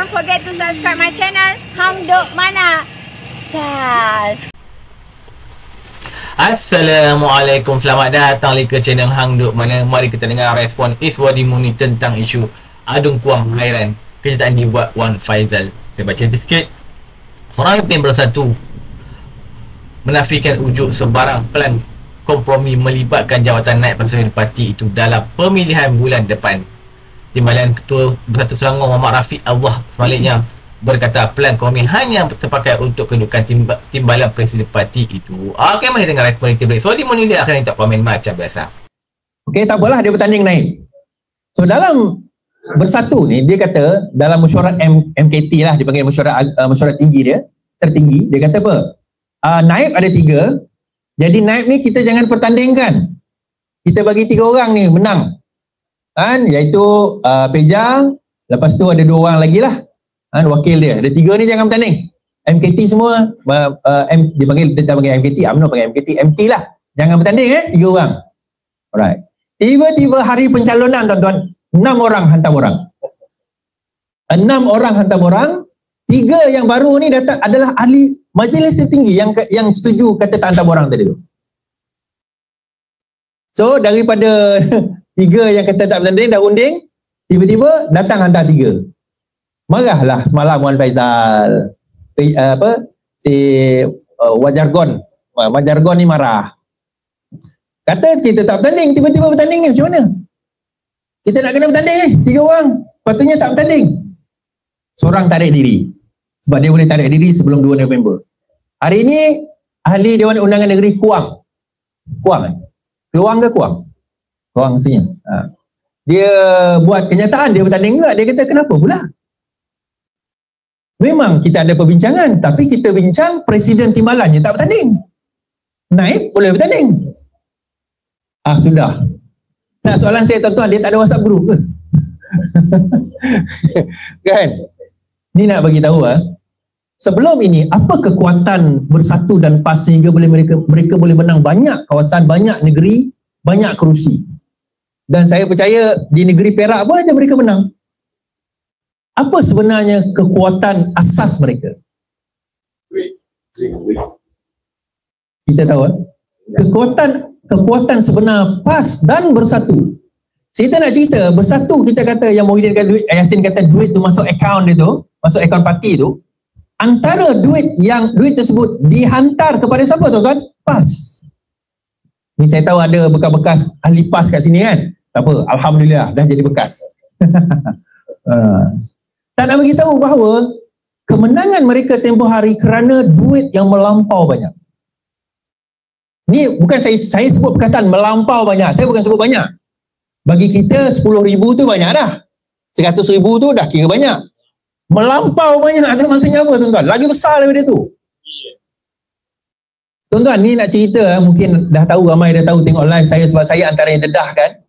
Don't forget to subscribe my channel Hang Duk Mana. Sas. Assalamualaikum, selamat datang ke channel Hang Duk Mana. Mari kita dengar respon Iswadi Muni tentang isu Adung Kuang Khairan, kenyataan dibuat Wan Faizal. Saya baca sikit. Seorang pemimpin bersatu menafikan ujuk sebarang plan kompromi melibatkan jawatan naib Persatuan Parti itu dalam pemilihan bulan depan. Timbalan Ketua Bersatu Selangor Muhammad Rafiq Allah sebaliknya berkata plan kompromi hanya terpakai untuk kedudukan timbalan Presiden Parti itu. Okey, mari kita dengar respon itu. So di Muni dia akan minta komen macam biasa. Okey, tak apalah, dia bertanding naik. So dalam bersatu ni, dia kata dalam mesyuarat MKT lah, dipanggil mesyuarat tinggi dia, tertinggi, dia kata apa? Naib ada 3, jadi naib ni kita jangan pertandingkan. Kita bagi 3 orang ni menang. Kan, iaitu Peja, lepas tu ada 2 orang lagi lah. Kan, wakil dia. Ada 3 ni jangan bertanding. MKT semua, dia panggil MKT, UMNO panggil MKT, MT lah. Jangan bertanding 3 orang. Alright. Tiba-tiba hari pencalonan tuan-tuan, 6 orang hantar orang. 6 orang hantar orang. 3 yang baru ni datang adalah ahli majlis tertinggi yang setuju kata tak hantar orang tadi tu. So daripada 3 yang kata tak bertanding dah unding, tiba-tiba datang hantar 3. Marahlah semalam Wan Faizal. Wajargon ni marah. Kata kita tak bertanding, tiba-tiba bertanding ni macam mana? Kita nak kena bertanding 3 orang. Patutnya tak bertanding. Seorang tarik diri. Sebab dia boleh tarik diri sebelum 2 November. Hari ini ahli Dewan Undangan Negeri Kuang. Keluang ke Kuang? Kuang maksudnya. Dia buat kenyataan, dia bertanding juga. Dia kata kenapa pula? Memang kita ada perbincangan, tapi kita bincang Presiden timbalannya tak bertanding. Naib boleh bertanding. Sudah. Nah, soalan saya tuan-tuan, dia tak ada WhatsApp group ke? Kan? Ni nak bagi tahu sebelum ini apa kekuatan bersatu dan PAS sehingga mereka boleh menang banyak kawasan, banyak negeri, banyak kerusi. Dan saya percaya di negeri Perak pun ada mereka menang. Apa sebenarnya kekuatan asas mereka? Kita tahu kekuatan sebenar PAS dan bersatu. Kita nak cerita bersatu, kita kata yang Muhyiddin kata duit, Yasin kata duit tu masuk akaun dia tu, masuk akaun parti tu. Antara duit tersebut dihantar kepada siapa tuan-tuan? PAS. Ni saya tahu ada bekas-bekas ahli PAS kat sini kan. Tak apa, alhamdulillah dah jadi bekas. Tak nak bagi tahu bahawa kemenangan mereka tempoh hari kerana duit yang melampau banyak. Ni bukan saya sebut perkataan melampau banyak. Saya bukan sebut banyak. Bagi kita 10,000 tu banyak dah. 100,000 tu dah kira banyak. Melampau banyak tu maksudnya apa tuan-tuan? Lagi besar daripada tu. Tuan-tuan, ni nak cerita mungkin dah tahu, ramai dah tahu tengok live saya sebab saya antara yang dedah kan.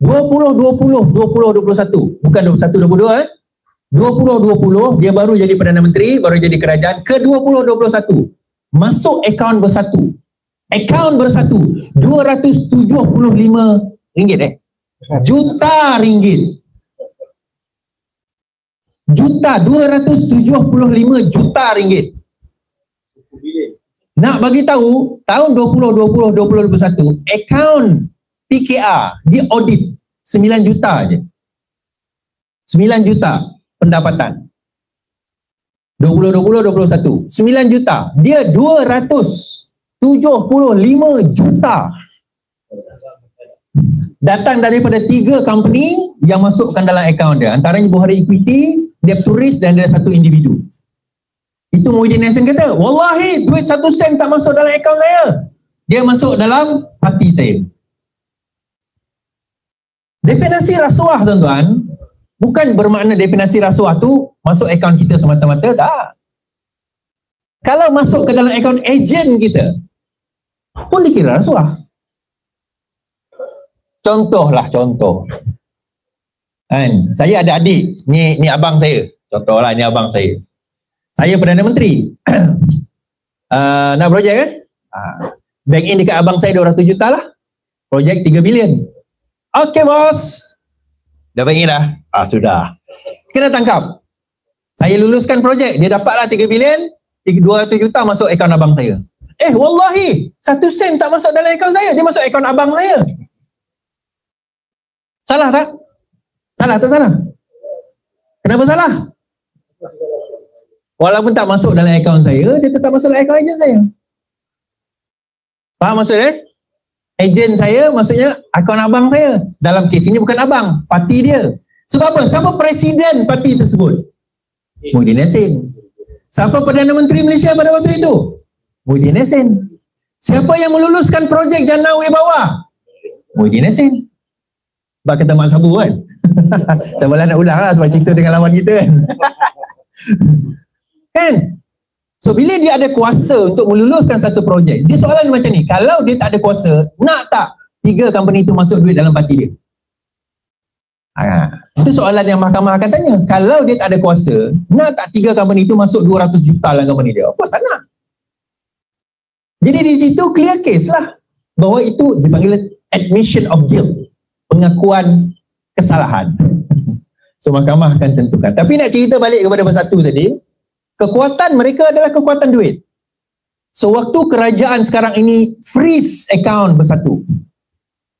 2021 bukan 21-22 2020 dia baru jadi Perdana Menteri, baru jadi kerajaan. Ke 2021 masuk akaun bersatu. Akaun bersatu 275 ringgit juta ringgit. 275 juta ringgit. Nak bagi tahu tahun 2020-2021 akaun PKR dia audit 9 juta aje. 9 juta pendapatan. 2020-2021 9 juta. Dia 275 juta. Datang daripada 3 company yang masukkan dalam akaun dia. Antaranya Bohari Equity, Debt to Risk dan ada 1 individu. Itu Muhyiddin Yassin kata, wallahi duit 1 sen tak masuk dalam akaun saya. Dia masuk dalam parti saya. Definisi rasuah tuan-tuan, bukan bermakna definisi rasuah tu masuk akaun kita semata-mata, tak. Kalau masuk ke dalam akaun ejen kita pun dikira rasuah. Contoh. Kan, saya ada adik, ni abang saya. Contohlah, ni abang saya. Saya Perdana Menteri. Nak projek kan? Bank in dekat abang saya 200 juta lah. Projek 3 bilion. Okey bos. Dah bank in dah? Sudah. Kena tangkap. Saya luluskan projek, dia dapatlah 3 bilion, 200 juta masuk akaun abang saya. Wallahi, 1 sen tak masuk dalam akaun saya, dia masuk akaun abang saya. Salah tak? Salah tak salah? Kenapa salah? Walaupun tak masuk dalam akaun saya, dia tetap masuk dalam akaun ejen saya. Faham maksudnya? Ejen saya maksudnya akaun abang saya. Dalam kes ini bukan abang, parti dia. Sebab apa? Siapa presiden parti tersebut? Muhyiddin Yassin. Siapa Perdana Menteri Malaysia pada waktu itu? Muhyiddin Yassin. Siapa yang meluluskan projek Jannah Wibawah? Muhyiddin Yassin. Sebab kata Mak Sabu kan. Sabarlah nak ulang lah sebab cerita dengan lawan kita kan. Kan? So bila dia ada kuasa untuk meluluskan satu projek, dia soalan macam ni, kalau dia tak ada kuasa, nak tak 3 company itu masuk duit dalam parti dia? Itu soalan yang mahkamah akan tanya. Kalau dia tak ada kuasa, nak tak 3 company itu masuk 200 juta dalam company dia? Of course tak nak. Jadi di situ clear case lah bahawa itu dipanggil admission of guilt, pengakuan kesalahan. So mahkamah akan tentukan. Tapi nak cerita balik kepada Bersatu tadi, kekuatan mereka adalah kekuatan duit. So waktu kerajaan sekarang ini freeze akaun Bersatu,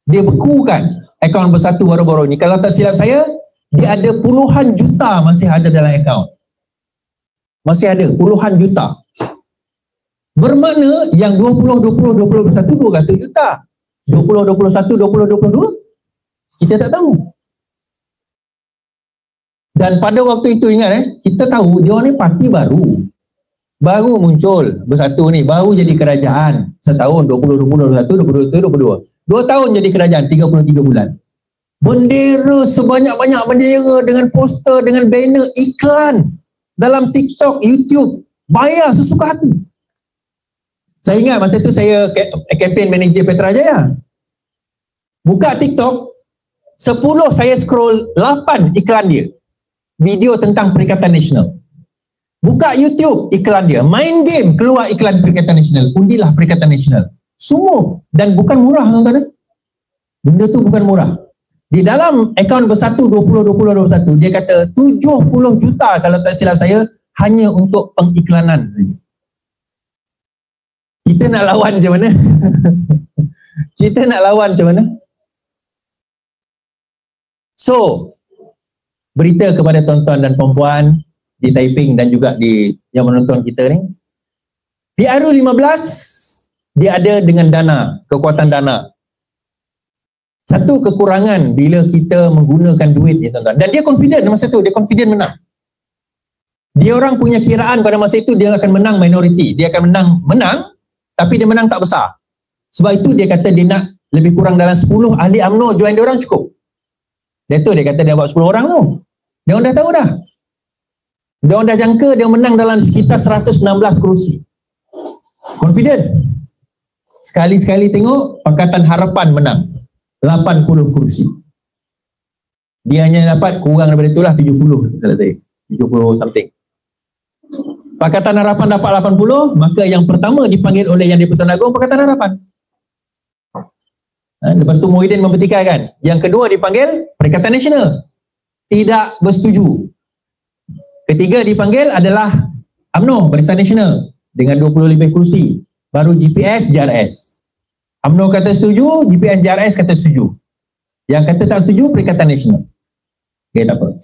dia bekukan akaun Bersatu baru-baru ni. Kalau tak silap saya, dia ada puluhan juta masih ada dalam akaun. Masih ada puluhan juta. Bermakna yang 20-20-20 Bersatu 200 juta. 20-21-20-22 kita tak tahu. Dan pada waktu itu ingat kita tahu dia ni parti baru. Baru muncul Bersatu ni, baru jadi kerajaan setahun 20-21-22. 2 tahun jadi kerajaan, 33 bulan. Bendera sebanyak-banyak bendera dengan poster, dengan banner, iklan dalam TikTok, YouTube, bayar sesuka hati. Saya ingat masa tu saya campaign manager Petrajaya. Buka TikTok, 10 saya scroll 8 iklan dia. Video tentang Perikatan Nasional. Buka YouTube, iklan dia. Main game, keluar iklan Perikatan Nasional. Undilah Perikatan Nasional. Semua. Dan bukan murah, tuan-tuan. Benda tu bukan murah. Di dalam akaun Bersatu 20-20-21, dia kata 70 juta kalau tak silap saya, hanya untuk pengiklanan. Kita nak lawan macam mana? Kita nak lawan macam mana? So, berita kepada tuan-tuan dan puan-puan di Taiping dan juga di yang menonton kita ni, PRU 15 dia ada dengan dana, kekuatan dana. Satu kekurangan bila kita menggunakan duit ni tuan-tuan, dan dia confident masa tu, dia confident menang. Dia orang punya kiraan pada masa itu dia akan menang minoriti, dia akan menang tapi dia menang tak besar. Sebab itu dia kata dia nak lebih kurang dalam 10 ahli UMNO join dia orang cukup. Dia tu dia kata dia buat 10 orang tu. Dia orang dah tahu dah. Dia orang dah jangka dia menang dalam sekitar 116 kerusi. Confident. Sekali-sekali tengok Pakatan Harapan menang 80 kerusi. Dia hanya dapat kurang daripada itulah 70, salah saya. 70 something. Pakatan Harapan dapat 80, maka yang pertama dipanggil oleh Yang di-Pertuan Agong Pakatan Harapan. Lepas tu Muhyiddin mempertikaikan. Yang kedua dipanggil Perikatan Nasional. Tidak bersetuju. Ketiga dipanggil adalah UMNO, Barisan Nasional, dengan 20 lebih kursi. Baru GPS, JRS. UMNO kata setuju, GPS, JRS kata setuju. Yang kata tak setuju, Perikatan Nasional. Okay, tak apa.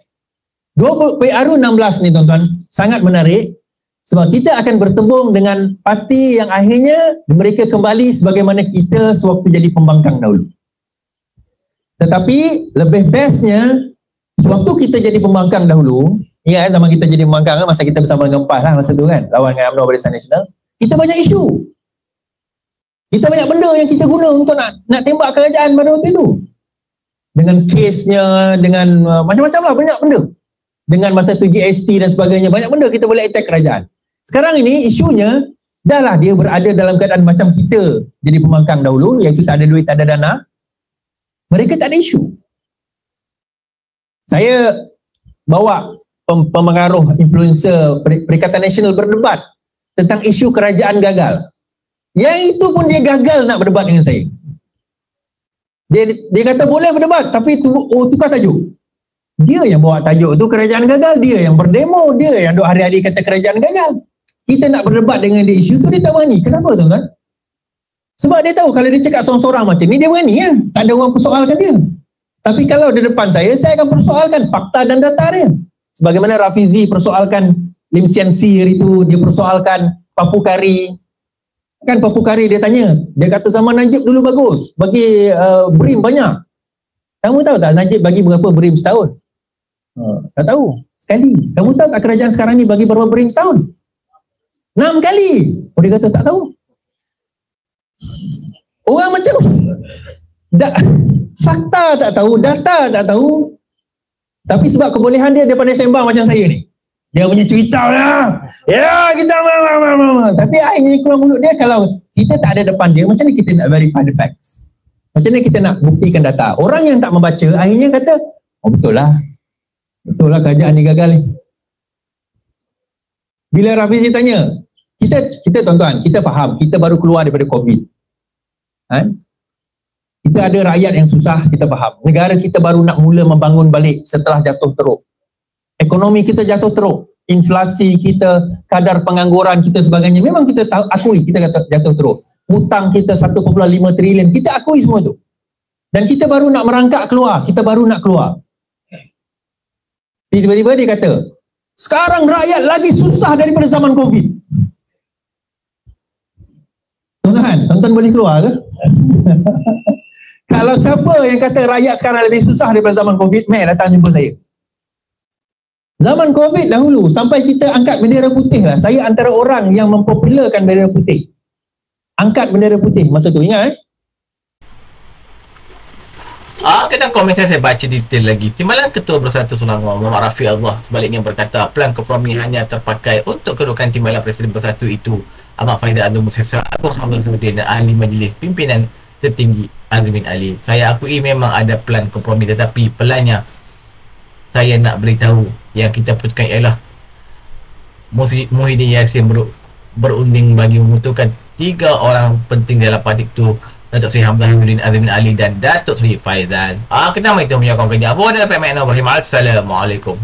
PRU 16 ni tuan-tuan, sangat menarik. Sebab kita akan bertembung dengan parti yang akhirnya mereka kembali sebagaimana kita sewaktu jadi pembangkang dahulu. Tetapi lebih bestnya, sewaktu kita jadi pembangkang dahulu, ingat zaman kita jadi pembangkang, masa kita bersama dengan PAS lah masa tu kan, lawan dengan UMNO Barisan Nasional, kita banyak isu. Kita banyak benda yang kita guna untuk nak tembak kerajaan pada waktu itu. Dengan kesnya, dengan macam-macam lah, banyak benda. Dengan masa tu GST dan sebagainya, banyak benda kita boleh attack kerajaan. Sekarang ini isunya, dah lah dia berada dalam keadaan macam kita jadi pembangkang dahulu, iaitu tak ada duit, tak ada dana. Mereka tak ada isu. Saya bawa pemengaruh influencer Perikatan Nasional berdebat tentang isu kerajaan gagal. Yang itu pun dia gagal nak berdebat dengan saya. Dia kata boleh berdebat tapi tukar tajuk. Dia yang bawa tajuk tu kerajaan gagal, dia yang berdemo, dia yang duk hari-hari kata kerajaan gagal. Kita nak berdebat dengan dia isu tu, dia tak berani. Kenapa tuan-tuan? Sebab dia tahu kalau dia cakap seorang-seorang macam ni, dia berani ya. Tak ada orang persoalkan dia. Tapi kalau di depan saya akan persoalkan fakta dan data dia. Sebagaimana Rafizi persoalkan Lim Sian Si hari tu, dia persoalkan Papu Kari. Kan Papu Kari dia tanya, dia kata zaman Najib dulu bagus, bagi BRIM banyak. Kamu tahu tak Najib bagi berapa BRIM setahun? Tak tahu. Sekali. Kamu tahu tak kerajaan sekarang ni bagi berapa BRIM setahun? 6 kali. Oh, dia kata tak tahu. Orang macam fakta tak tahu, data tak tahu. Tapi sebab kebolehan dia pandai sembang macam saya ni. Dia punya cerita lah. Ya, kita tapi akhirnya keluar mulut dia, kalau kita tak ada depan dia, macam ni kita nak verify the facts? Macam ni kita nak buktikan data? Orang yang tak membaca akhirnya kata, oh betul lah. Betul lah kerajaan ni gagal ni. Bila Rafizi tanya, kita tuan-tuan, kita faham, kita baru keluar daripada COVID. Kita ada rakyat yang susah, kita faham. Negara kita baru nak mula membangun balik setelah jatuh teruk. Ekonomi kita jatuh teruk. Inflasi kita, kadar pengangguran kita sebagainya, memang kita akui kita jatuh teruk. Hutang kita 1.5 trilion, kita akui semua tu. Dan kita baru nak merangkak keluar, kita baru nak keluar. Tiba-tiba dia kata, sekarang rakyat lagi susah daripada zaman COVID. Tuan-tuan boleh keluar ke? Kalau siapa yang kata rakyat sekarang lebih susah daripada zaman COVID, mari datang jumpa saya. Zaman COVID dahulu, sampai kita angkat bendera putih lah. Saya antara orang yang mempopularkan bendera putih. Angkat bendera putih masa tu, ingat Dalam komen saya baca detail lagi. Timbalan Ketua Bersatu Selangor Muhammad Rafiq Allah sebaliknya berkata, plan kompromi hanya terpakai untuk kedudukan Timbalan Presiden Bersatu itu Ahmad Faizal Abdul Musa Abu Hamid Zudin dan Ahli Majlis Pimpinan Tertinggi Azmin Ali. Saya akui memang ada plan kompromi, tetapi pelannya saya nak beritahu yang kita putuskan ialah Muhyiddin Yassin berunding bagi membutuhkan 3 orang penting dalam parti itu, Datuk Seri Hamzah Hairuddin Azmin Ali dan Datuk Seri Faizal. Kita mahu itu punya kawan kerja. Apa ada dapat makna Ibrahim. Assalamualaikum.